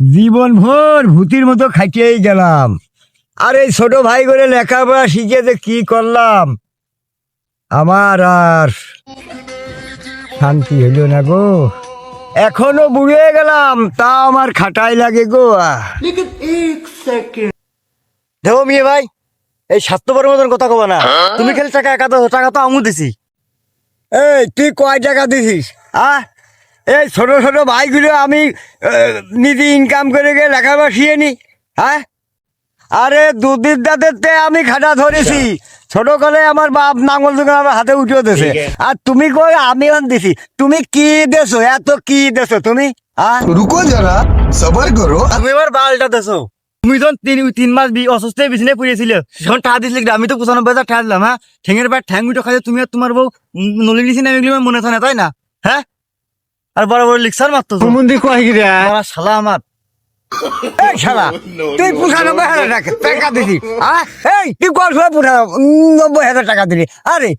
জীবন ভর ভূতির মতো খাইতেই গেলাম। আর এই ছোট ভাই করে লেখাপড়া শিখে যে কি করলাম, আমার আর শান্তি হইল না গো। এখনো বুড়ে গেলাম, তা আমার খাটাই লাগে গো। দেখো মিয়ে ভাই, এই স্বার্থপরের মতন কথা কবা না। তুমি খালি টাকা একা দাও, টাকা তো আমু দিছি। এই তুই কয় টাকা দিছিস? এই ছোট ছোট ভাইগুলো আমি নিজে ইনকাম করে গিয়ে লেখাপড়া শিখে নি। হ্যাঁ, আরে দুধের দাঁতের আমি খাটা ধরেছি। ছোট কালে আমার বাপ নাঙ্গল যুগে আমার হাতে উঠেও দিয়েছে। আর তুমি কই আমি দিছি? তুমি কি দেছো? এত কি দেছো তুমি? रुको जरा सबर करो। তুমি এবার বালটা দেছো। তুমি যখন 3 মাস অসুস্থ হয়ে বিছানায় পড়েছিলে, যখন টাকা দিছিলে কি? আমি তো 95,000 টাকা দিলাম। হ্যাঁ, ঠেঙের পায়ে ঠ্যাং উঠে খাইছে তুমি আর তোমার বউ নলি নিছি না, এগুলো আমার মনে থাকে না, তাই না? হ্যাঁ, আর বড় বড় লিকসার মারতো সম্বন্ধে কয় কি রে? আমার শালা আমার। এই শালা, তুই 95,000 টাকা দিছি। এই তুই কত 90,000 টাকা দিলি? আরে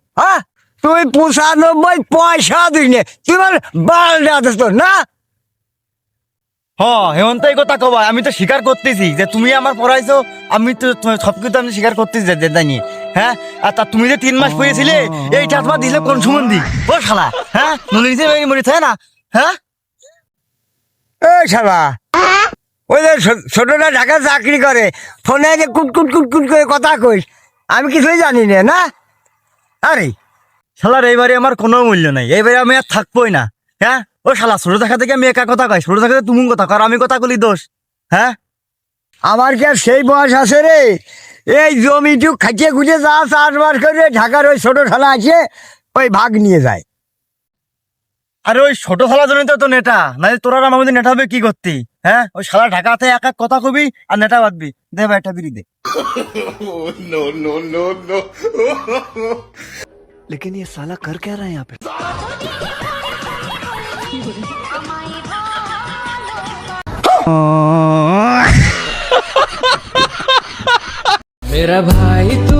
তুই 95 পয়সা দিস নে, তুই আমার বালটা দিস না। হেমন্ত এই কথা কবা, আমি তো স্বীকার করতেছি যে তুমি আমার পড়াইছো। আমি তো সবকিছু আমি স্বীকার করতেছি জানি। হ্যাঁ, আর তা তুমি যে 3 মাস পড়েছিলে, এইটা তোমার দিলে কোন সুমন্দি? ও শালা, হ্যাঁ, নলি নিচে মরে থাকে না? হ্যাঁ, এই শালা, ওই যে ছোটটা ঢাকা চাকরি করে, ফোনে যে কুট কুট কুট কুট করে কথা কইস, আমি কিছুই জানি না। না আরে শালার এইবারে আমার কোনো মূল্য নাই, এইবারে আমি আর থাকবোই না। হ্যাঁ, ও শালা, ছোট দেখা থেকে আমি একা কথা কই, ছোট দেখা থেকে তুমি কথা কর, আমি কথা কলি দোষ? হ্যাঁ, আমার কি আর সেই বয়স আছে রে? এই জমিটুক খাইয়ে খুঁজে যা চাষবাস করে ঢাকার ওই ছোট শালা আছে, ওই ভাগ নিয়ে যায়। আরে ওই ছোট শালার জন্য তো নেটা, নাহলে তোরা আমার মধ্যে নেটা হবে কি করতি? হ্যাঁ, ওই শালা ঢাকাতে এক এক কথা কবি আর নেটা বাঁধবি। দে ভাই একটা বিড়ি দে। नो नो नो नो लेकिन ये साला कर क्या रहा है यहाँ पे? मेरा भाई तू